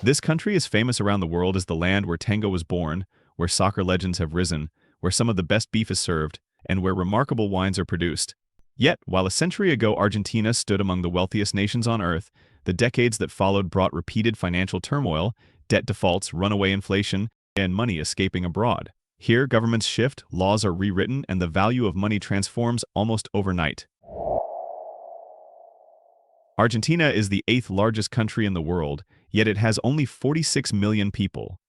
This country is famous around the world as the land where Tango was born, where soccer legends have risen, where some of the best beef is served, and where remarkable wines are produced. Yet, while a century ago Argentina stood among the wealthiest nations on earth, the decades that followed brought repeated financial turmoil, debt defaults, runaway inflation, and money escaping abroad. Here, governments shift, laws are rewritten, and the value of money transforms almost overnight. Argentina is the 8th largest country in the world, yet it has only 46 million people.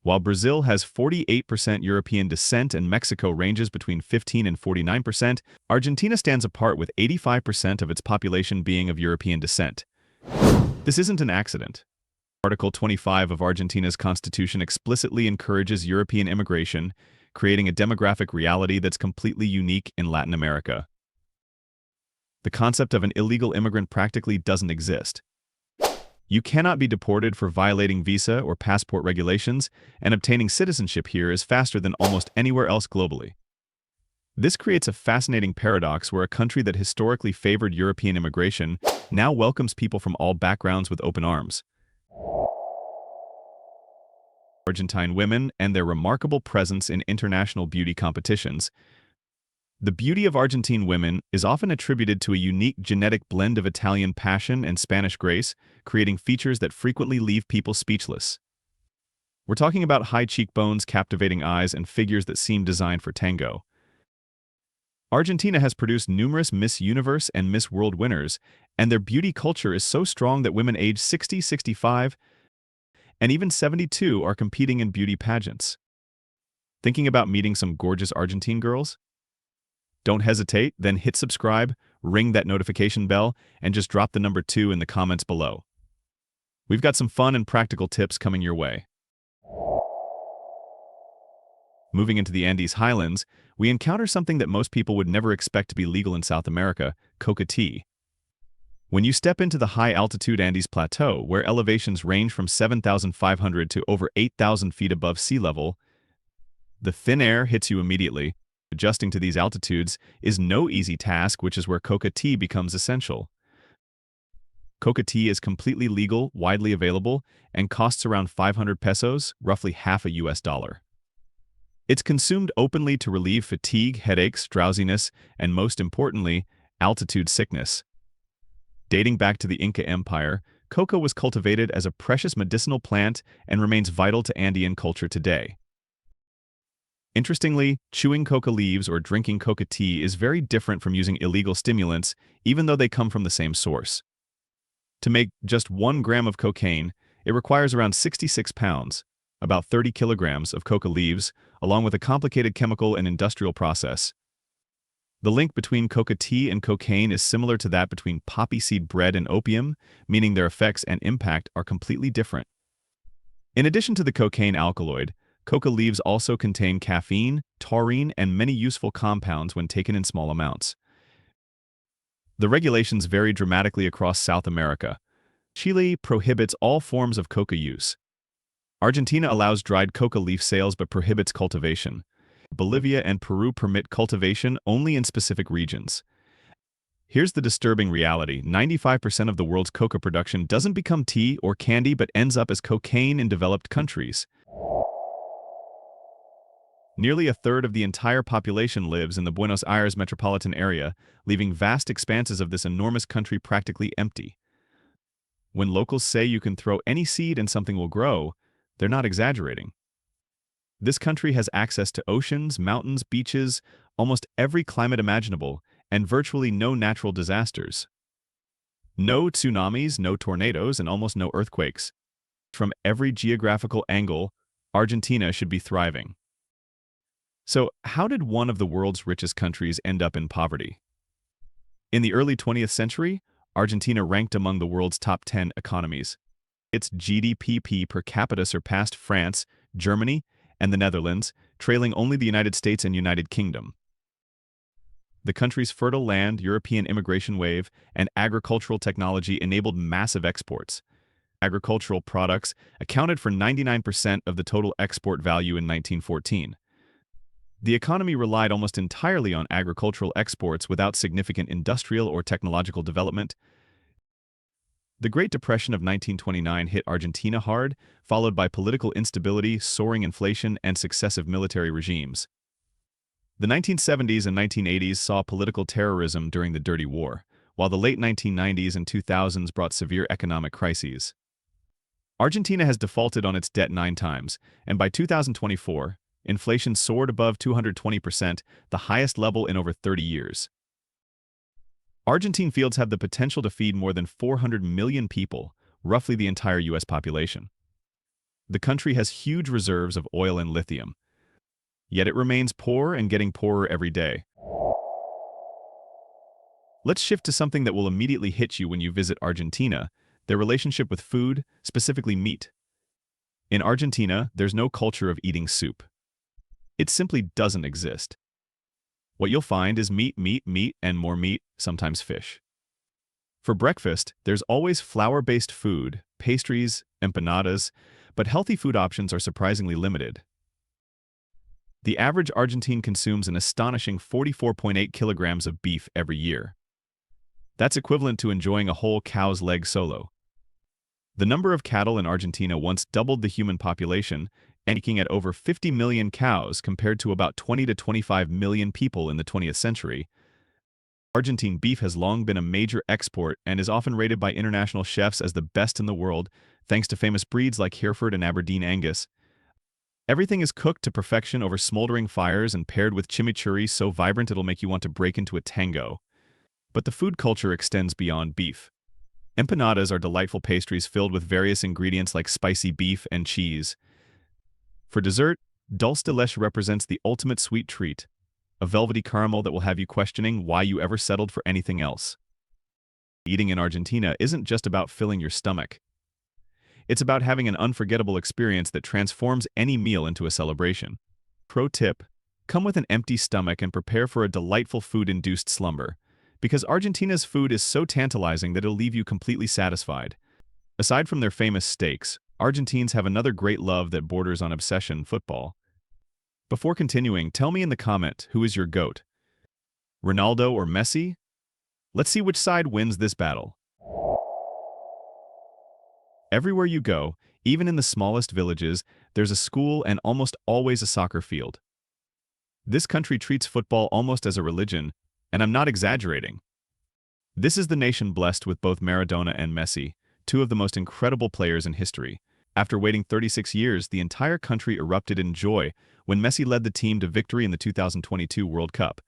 While Brazil has 48% European descent and Mexico ranges between 15 and 49%, Argentina stands apart with 85% of its population being of European descent. This isn't an accident. Article 25 of Argentina's constitution explicitly encourages European immigration, creating a demographic reality that's completely unique in Latin America. The concept of an illegal immigrant practically doesn't exist. You cannot be deported for violating visa or passport regulations, and obtaining citizenship here is faster than almost anywhere else globally. This creates a fascinating paradox where a country that historically favored European immigration now welcomes people from all backgrounds with open arms. Argentine women and their remarkable presence in international beauty competitions. The beauty of Argentine women is often attributed to a unique genetic blend of Italian passion and Spanish grace, creating features that frequently leave people speechless. We're talking about high cheekbones, captivating eyes, and figures that seem designed for tango. Argentina has produced numerous Miss Universe and Miss World winners, and their beauty culture is so strong that women aged 60, 65, and even 72 are competing in beauty pageants. Thinking about meeting some gorgeous Argentine girls? Don't hesitate, then hit subscribe, ring that notification bell, and just drop the number 2 in the comments below. We've got some fun and practical tips coming your way. Moving into the Andes highlands, we encounter something that most people would never expect to be legal in South America: coca tea. When you step into the high-altitude Andes Plateau, where elevations range from 7,500 to over 8,000 feet above sea level, the thin air hits you immediately. Adjusting to these altitudes is no easy task, which is where coca tea becomes essential. Coca tea is completely legal, widely available, and costs around 500 pesos, roughly half a US dollar. It's consumed openly to relieve fatigue, headaches, drowsiness, and most importantly, altitude sickness. Dating back to the Inca Empire, coca was cultivated as a precious medicinal plant and remains vital to Andean culture today. Interestingly, chewing coca leaves or drinking coca tea is very different from using illegal stimulants, even though they come from the same source. To make just 1 gram of cocaine, it requires around 66 pounds, about 30 kilograms of coca leaves, along with a complicated chemical and industrial process. The link between coca tea and cocaine is similar to that between poppy seed bread and opium, meaning their effects and impact are completely different. In addition to the cocaine alkaloid, coca leaves also contain caffeine, taurine, and many useful compounds when taken in small amounts. The regulations vary dramatically across South America. Chile prohibits all forms of coca use. Argentina allows dried coca leaf sales but prohibits cultivation. Bolivia and Peru permit cultivation only in specific regions. Here's the disturbing reality: 95% of the world's coca production doesn't become tea or candy but ends up as cocaine in developed countries. Nearly a third of the entire population lives in the Buenos Aires metropolitan area, leaving vast expanses of this enormous country practically empty. When locals say you can throw any seed and something will grow, they're not exaggerating. This country has access to oceans, mountains, beaches, almost every climate imaginable, and virtually no natural disasters. No tsunamis, no tornadoes, and almost no earthquakes. From every geographical angle, Argentina should be thriving. So, how did one of the world's richest countries end up in poverty? In the early 20th century, Argentina ranked among the world's top 10 economies. Its GDP per capita surpassed France, Germany, and the Netherlands, trailing only the United States and United Kingdom. The country's fertile land, European immigration wave, and agricultural technology enabled massive exports. Agricultural products accounted for 99% of the total export value in 1914. The economy relied almost entirely on agricultural exports without significant industrial or technological development. The Great Depression of 1929 hit Argentina hard, followed by political instability, soaring inflation, and successive military regimes. The 1970s and 1980s saw political terrorism during the Dirty War, while the late 1990s and 2000s brought severe economic crises. Argentina has defaulted on its debt 9 times, and by 2024, inflation soared above 220%, the highest level in over 30 years. Argentine fields have the potential to feed more than 400 million people, roughly the entire U.S. population. The country has huge reserves of oil and lithium, yet it remains poor and getting poorer every day. Let's shift to something that will immediately hit you when you visit Argentina: their relationship with food, specifically meat. In Argentina, there's no culture of eating soup. It simply doesn't exist. What you'll find is meat, meat, meat, and more meat, sometimes fish. For breakfast, there's always flour-based food, pastries, empanadas, but healthy food options are surprisingly limited. The average Argentine consumes an astonishing 44.8 kilograms of beef every year. That's equivalent to enjoying a whole cow's leg solo. The number of cattle in Argentina once doubled the human population, peaking at over 50 million cows compared to about 20 to 25 million people in the 20th century. Argentine beef has long been a major export and is often rated by international chefs as the best in the world, thanks to famous breeds like Hereford and Aberdeen Angus. Everything is cooked to perfection over smoldering fires and paired with chimichurri so vibrant it'll make you want to break into a tango. But the food culture extends beyond beef. Empanadas are delightful pastries filled with various ingredients like spicy beef and cheese. For dessert, dulce de leche represents the ultimate sweet treat, a velvety caramel that will have you questioning why you ever settled for anything else. Eating in Argentina isn't just about filling your stomach. It's about having an unforgettable experience that transforms any meal into a celebration. Pro tip: come with an empty stomach and prepare for a delightful food-induced slumber, because Argentina's food is so tantalizing that it'll leave you completely satisfied. Aside from their famous steaks, Argentines have another great love that borders on obsession: football. Before continuing, tell me in the comment, who is your GOAT? Ronaldo or Messi? Let's see which side wins this battle. Everywhere you go, even in the smallest villages, there's a school and almost always a soccer field. This country treats football almost as a religion, and I'm not exaggerating. This is the nation blessed with both Maradona and Messi, two of the most incredible players in history. After waiting 36 years, the entire country erupted in joy when Messi led the team to victory in the 2022 World Cup.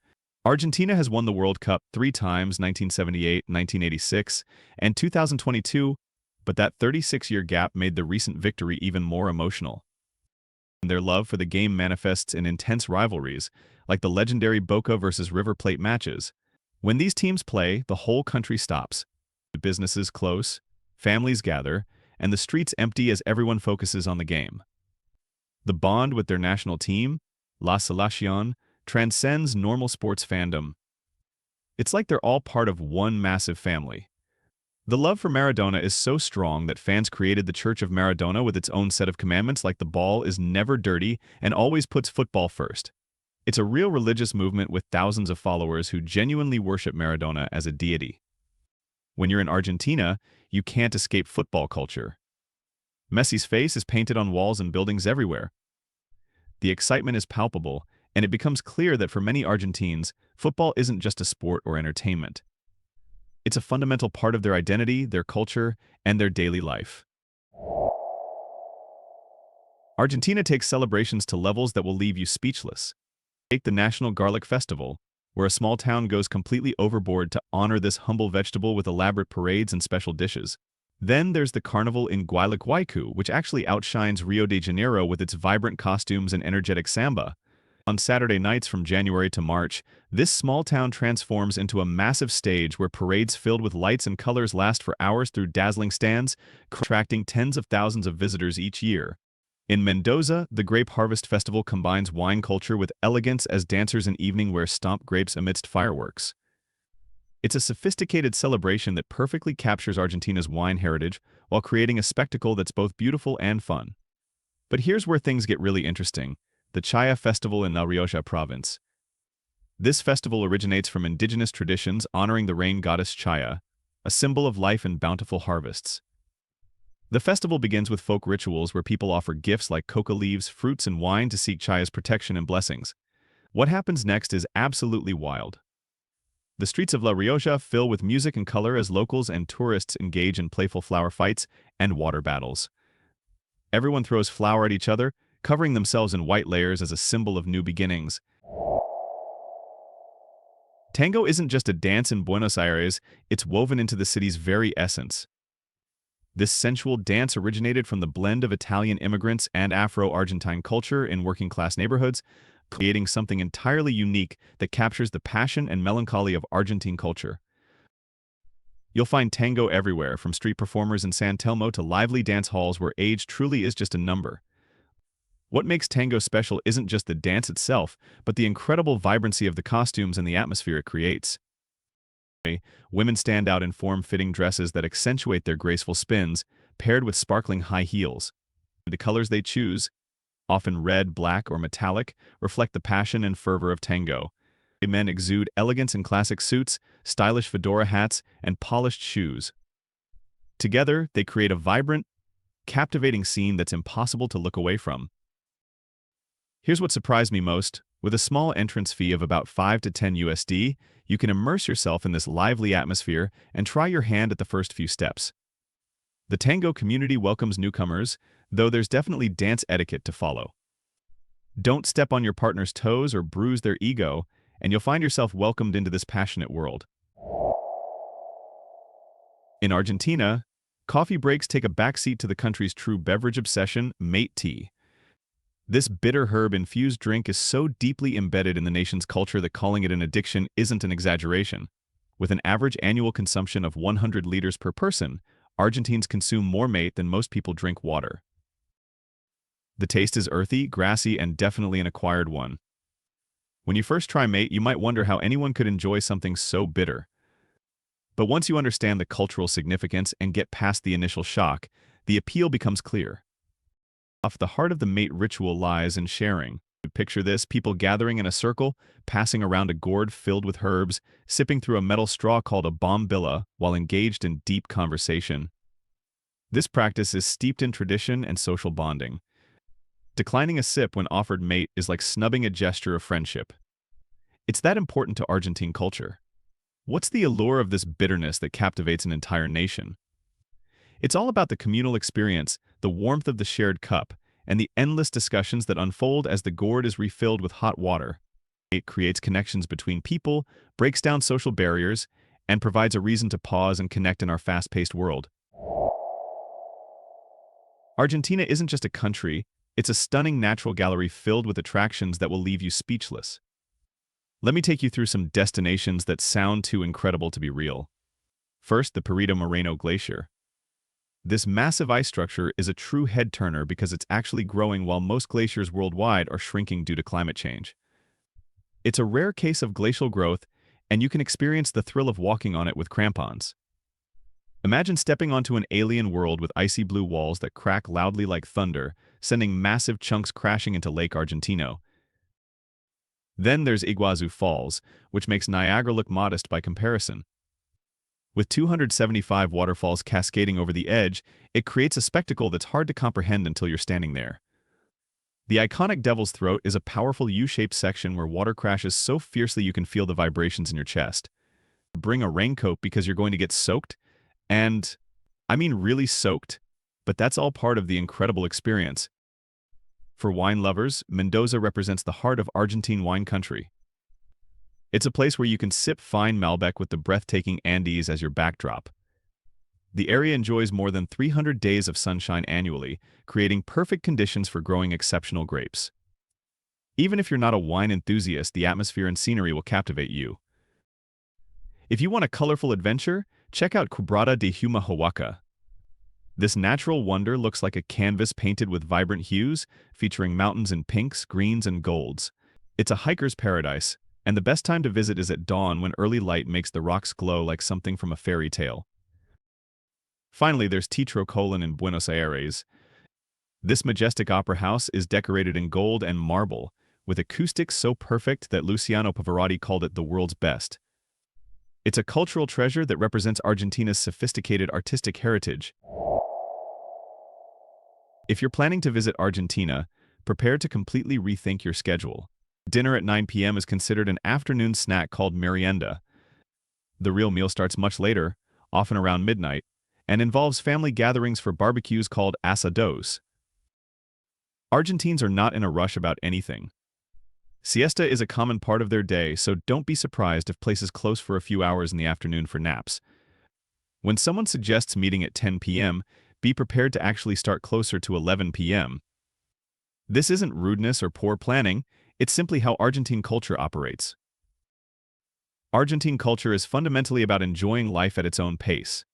Argentina has won the World Cup 3 times, 1978, 1986, and 2022, but that 36-year gap made the recent victory even more emotional. Their love for the game manifests in intense rivalries, like the legendary Boca versus River Plate matches. When these teams play, the whole country stops. The businesses close, families gather, and the streets empty as everyone focuses on the game. The bond with their national team, La Selección, transcends normal sports fandom. It's like they're all part of one massive family. The love for Maradona is so strong that fans created the Church of Maradona with its own set of commandments, like the ball is never dirty and always puts football first. It's a real religious movement with thousands of followers who genuinely worship Maradona as a deity. When you're in Argentina, you can't escape football culture. Messi's face is painted on walls and buildings everywhere. The excitement is palpable, and it becomes clear that for many Argentines, football isn't just a sport or entertainment. It's a fundamental part of their identity, their culture, and their daily life. Argentina takes celebrations to levels that will leave you speechless. Take the National Garlic Festival, where a small town goes completely overboard to honor this humble vegetable with elaborate parades and special dishes. Then there's the carnival in Gualeguaychú, which actually outshines Rio de Janeiro with its vibrant costumes and energetic samba. On Saturday nights from January to March, this small town transforms into a massive stage where parades filled with lights and colors last for hours through dazzling stands, attracting tens of thousands of visitors each year. In Mendoza, the Grape Harvest Festival combines wine culture with elegance as dancers in evening wear stomp grapes amidst fireworks. It's a sophisticated celebration that perfectly captures Argentina's wine heritage while creating a spectacle that's both beautiful and fun. But here's where things get really interesting: the Chaya Festival in La Rioja province. This festival originates from indigenous traditions honoring the rain goddess Chaya. a symbol of life and bountiful harvests. The festival begins with folk rituals where people offer gifts like coca leaves, fruits, and wine to seek Chaya's protection and blessings. What happens next is absolutely wild. The streets of La Rioja fill with music and color as locals and tourists engage in playful flower fights and water battles. Everyone throws flour at each other, covering themselves in white layers as a symbol of new beginnings. Tango isn't just a dance in Buenos Aires, it's woven into the city's very essence. This sensual dance originated from the blend of Italian immigrants and Afro-Argentine culture in working-class neighborhoods, creating something entirely unique that captures the passion and melancholy of Argentine culture. You'll find tango everywhere, from street performers in San Telmo to lively dance halls where age truly is just a number. What makes tango special isn't just the dance itself, but the incredible vibrancy of the costumes and the atmosphere it creates. Women stand out in form-fitting dresses that accentuate their graceful spins, paired with sparkling high heels. The colors they choose, often red, black, or metallic, reflect the passion and fervor of tango. Men exude elegance in classic suits, stylish fedora hats, and polished shoes. Together, they create a vibrant, captivating scene that's impossible to look away from. Here's what surprised me most. With a small entrance fee of about 5 to 10 USD, you can immerse yourself in this lively atmosphere and try your hand at the first few steps. The tango community welcomes newcomers, though there's definitely dance etiquette to follow. Don't step on your partner's toes or bruise their ego, and you'll find yourself welcomed into this passionate world. In Argentina, coffee breaks take a backseat to the country's true beverage obsession, mate tea. This bitter herb-infused drink is so deeply embedded in the nation's culture that calling it an addiction isn't an exaggeration. With an average annual consumption of 100 liters per person, Argentines consume more mate than most people drink water. The taste is earthy, grassy, and definitely an acquired one. When you first try mate, you might wonder how anyone could enjoy something so bitter. But once you understand the cultural significance and get past the initial shock, the appeal becomes clear. The heart of the mate ritual lies in sharing. Picture this, people gathering in a circle, passing around a gourd filled with herbs, sipping through a metal straw called a bombilla while engaged in deep conversation. This practice is steeped in tradition and social bonding. Declining a sip when offered mate is like snubbing a gesture of friendship. It's that important to Argentine culture. What's the allure of this bitterness that captivates an entire nation? It's all about the communal experience, the warmth of the shared cup, and the endless discussions that unfold as the gourd is refilled with hot water. It creates connections between people, breaks down social barriers, and provides a reason to pause and connect in our fast-paced world. Argentina isn't just a country, it's a stunning natural gallery filled with attractions that will leave you speechless. Let me take you through some destinations that sound too incredible to be real. First, the Perito Moreno Glacier. This massive ice structure is a true head-turner because it's actually growing while most glaciers worldwide are shrinking due to climate change. It's a rare case of glacial growth, and you can experience the thrill of walking on it with crampons. Imagine stepping onto an alien world with icy blue walls that crack loudly like thunder, sending massive chunks crashing into Lake Argentino. Then there's Iguazu Falls, which makes Niagara look modest by comparison. With 275 waterfalls cascading over the edge, it creates a spectacle that's hard to comprehend until you're standing there. The iconic Devil's Throat is a powerful U-shaped section where water crashes so fiercely you can feel the vibrations in your chest. Bring a raincoat because you're going to get soaked, and I mean really soaked, but that's all part of the incredible experience. For wine lovers, Mendoza represents the heart of Argentine wine country. It's a place where you can sip fine Malbec with the breathtaking Andes as your backdrop. The area enjoys more than 300 days of sunshine annually, creating perfect conditions for growing exceptional grapes. Even if you're not a wine enthusiast, the atmosphere and scenery will captivate you. If you want a colorful adventure, check out Quebrada de Humahuaca. This natural wonder looks like a canvas painted with vibrant hues, featuring mountains in pinks, greens, and golds. It's a hiker's paradise, and the best time to visit is at dawn when early light makes the rocks glow like something from a fairy tale. Finally, there's Teatro Colón in Buenos Aires. This majestic opera house is decorated in gold and marble, with acoustics so perfect that Luciano Pavarotti called it the world's best. It's a cultural treasure that represents Argentina's sophisticated artistic heritage. If you're planning to visit Argentina, prepare to completely rethink your schedule. Dinner at 9 p.m. is considered an afternoon snack called merienda. The real meal starts much later, often around midnight, and involves family gatherings for barbecues called asados. Argentines are not in a rush about anything. Siesta is a common part of their day, so don't be surprised if places close for a few hours in the afternoon for naps. When someone suggests meeting at 10 p.m., be prepared to actually start closer to 11 p.m. This isn't rudeness or poor planning, it's simply how Argentine culture operates. Argentine culture is fundamentally about enjoying life at its own pace.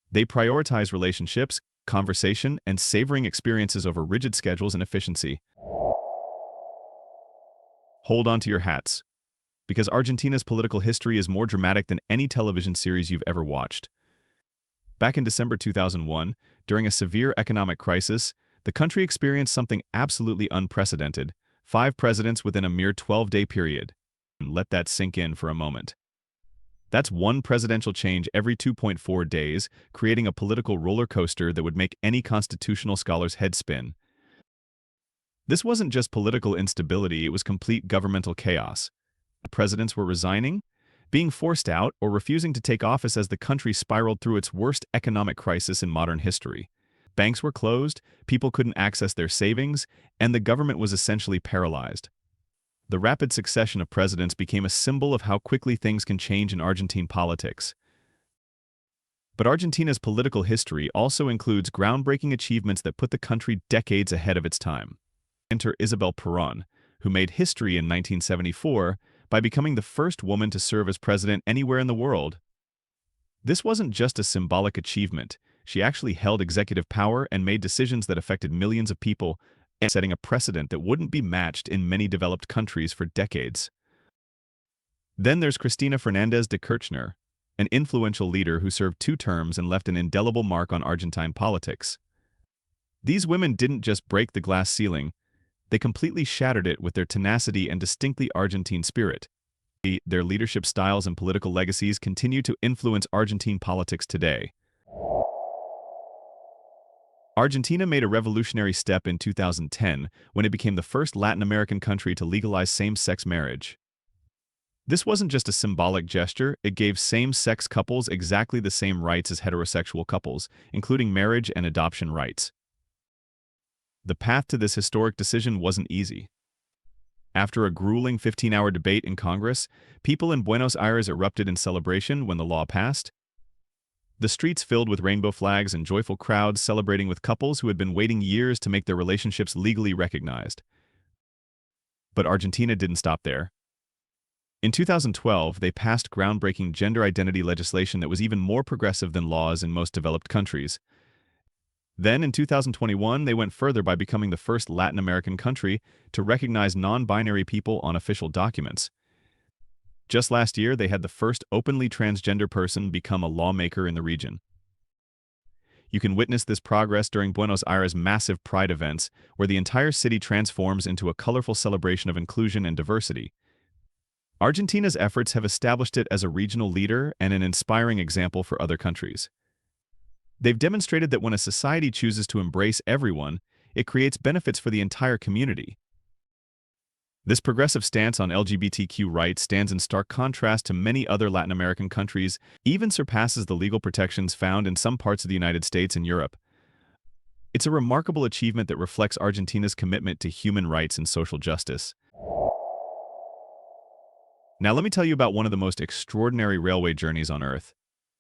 They prioritize relationships, conversation, and savoring experiences over rigid schedules and efficiency. Hold on to your hats, because Argentina's political history is more dramatic than any television series you've ever watched. Back in December 2001, during a severe economic crisis, the country experienced something absolutely unprecedented: 5 presidents within a mere 12-day period. Let that sink in for a moment. That's one presidential change every 2.4 days, creating a political roller coaster that would make any constitutional scholar's head spin. This wasn't just political instability, it was complete governmental chaos. Presidents were resigning, being forced out, or refusing to take office as the country spiraled through its worst economic crisis in modern history. Banks were closed, people couldn't access their savings, and the government was essentially paralyzed. The rapid succession of presidents became a symbol of how quickly things can change in Argentine politics. But Argentina's political history also includes groundbreaking achievements that put the country decades ahead of its time. Enter Isabel Perón, who made history in 1974 by becoming the first woman to serve as president anywhere in the world. This wasn't just a symbolic achievement. She actually held executive power and made decisions that affected millions of people, setting a precedent that wouldn't be matched in many developed countries for decades. Then there's Cristina Fernández de Kirchner, an influential leader who served 2 terms and left an indelible mark on Argentine politics. These women didn't just break the glass ceiling, they completely shattered it with their tenacity and distinctly Argentine spirit. Their leadership styles and political legacies continue to influence Argentine politics today. Argentina made a revolutionary step in 2010 when it became the first Latin American country to legalize same-sex marriage. This wasn't just a symbolic gesture, it gave same-sex couples exactly the same rights as heterosexual couples, including marriage and adoption rights. The path to this historic decision wasn't easy. After a grueling 15-hour debate in Congress, people in Buenos Aires erupted in celebration when the law passed. The streets filled with rainbow flags and joyful crowds celebrating with couples who had been waiting years to make their relationships legally recognized. But Argentina didn't stop there. In 2012, they passed groundbreaking gender identity legislation that was even more progressive than laws in most developed countries. Then, in 2021, they went further by becoming the first Latin American country to recognize non-binary people on official documents. Just last year, they had the first openly transgender person become a lawmaker in the region. You can witness this progress during Buenos Aires' massive Pride events, where the entire city transforms into a colorful celebration of inclusion and diversity. Argentina's efforts have established it as a regional leader and an inspiring example for other countries. They've demonstrated that when a society chooses to embrace everyone, it creates benefits for the entire community. This progressive stance on LGBTQ rights stands in stark contrast to many other Latin American countries, even surpasses the legal protections found in some parts of the United States and Europe. It's a remarkable achievement that reflects Argentina's commitment to human rights and social justice. Now let me tell you about one of the most extraordinary railway journeys on Earth.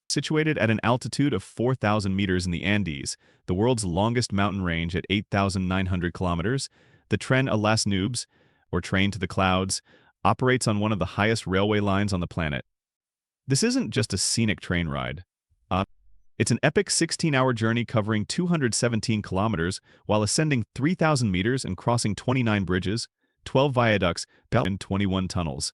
Situated at an altitude of 4,000 meters in the Andes, the world's longest mountain range at 8,900 kilometers, the Tren a las Nubes, or Train to the Clouds, operates on one of the highest railway lines on the planet. This isn't just a scenic train ride. It's an epic 16-hour journey covering 217 kilometers while ascending 3,000 meters and crossing 29 bridges, 12 viaducts, and 21 tunnels.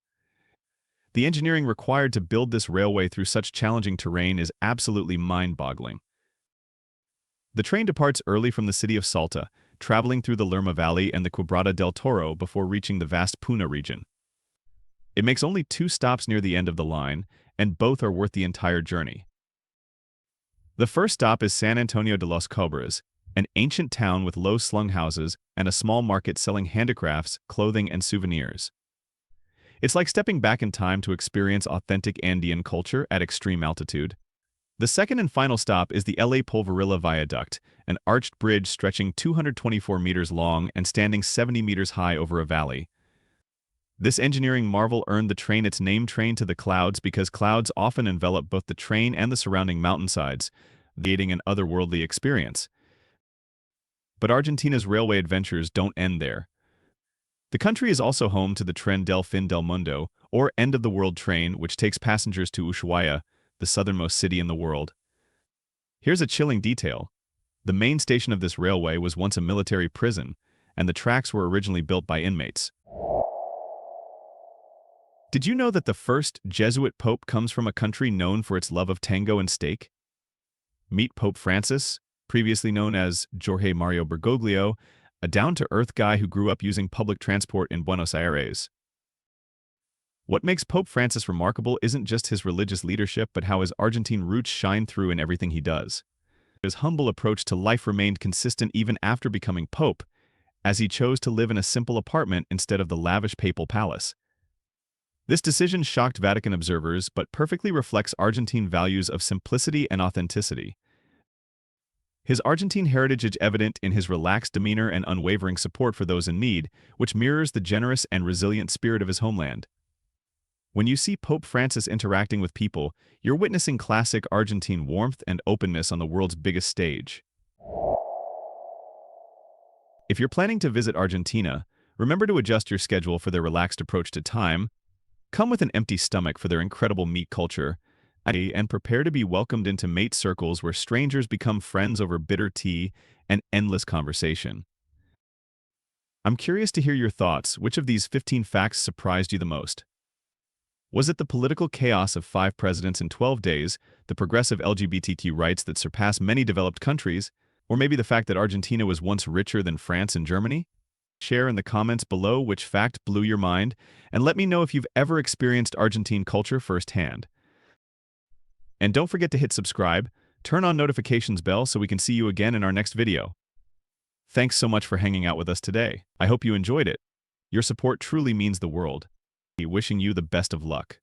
The engineering required to build this railway through such challenging terrain is absolutely mind-boggling. The train departs early from the city of Salta, traveling through the Lerma Valley and the Quebrada del Toro before reaching the vast Puna region. It makes only 2 stops near the end of the line, and both are worth the entire journey. The first stop is San Antonio de los Cobras, an ancient town with low-slung houses and a small market selling handicrafts, clothing, and souvenirs. It's like stepping back in time to experience authentic Andean culture at extreme altitude. The second and final stop is the LA Polverilla Viaduct, an arched bridge stretching 224 meters long and standing 70 meters high over a valley. This engineering marvel earned the train its name, Train to the Clouds, because clouds often envelop both the train and the surrounding mountainsides, creating an otherworldly experience. But Argentina's railway adventures don't end there. The country is also home to the Tren del Fin del Mundo, or End-of-the-World train, which takes passengers to Ushuaia, the southernmost city in the world. Here's a chilling detail. The main station of this railway was once a military prison, and the tracks were originally built by inmates. Did you know that the first Jesuit pope comes from a country known for its love of tango and steak? Meet Pope Francis, previously known as Jorge Mario Bergoglio, a down-to-earth guy who grew up using public transport in Buenos Aires. What makes Pope Francis remarkable isn't just his religious leadership, but how his Argentine roots shine through in everything he does. His humble approach to life remained consistent even after becoming pope, as he chose to live in a simple apartment instead of the lavish papal palace. This decision shocked Vatican observers, but perfectly reflects Argentine values of simplicity and authenticity. His Argentine heritage is evident in his relaxed demeanor and unwavering support for those in need, which mirrors the generous and resilient spirit of his homeland. When you see Pope Francis interacting with people, you're witnessing classic Argentine warmth and openness on the world's biggest stage. If you're planning to visit Argentina, remember to adjust your schedule for their relaxed approach to time. Come with an empty stomach for their incredible meat culture, and prepare to be welcomed into mate circles where strangers become friends over bitter tea and endless conversation. I'm curious to hear your thoughts. Which of these 15 facts surprised you the most? Was it the political chaos of 5 presidents in 12 days, the progressive LGBTQ rights that surpass many developed countries, or maybe the fact that Argentina was once richer than France and Germany? Share in the comments below which fact blew your mind, and let me know if you've ever experienced Argentine culture firsthand. And don't forget to hit subscribe, turn on notifications bell so we can see you again in our next video. Thanks so much for hanging out with us today. I hope you enjoyed it. Your support truly means the world. Wishing you the best of luck.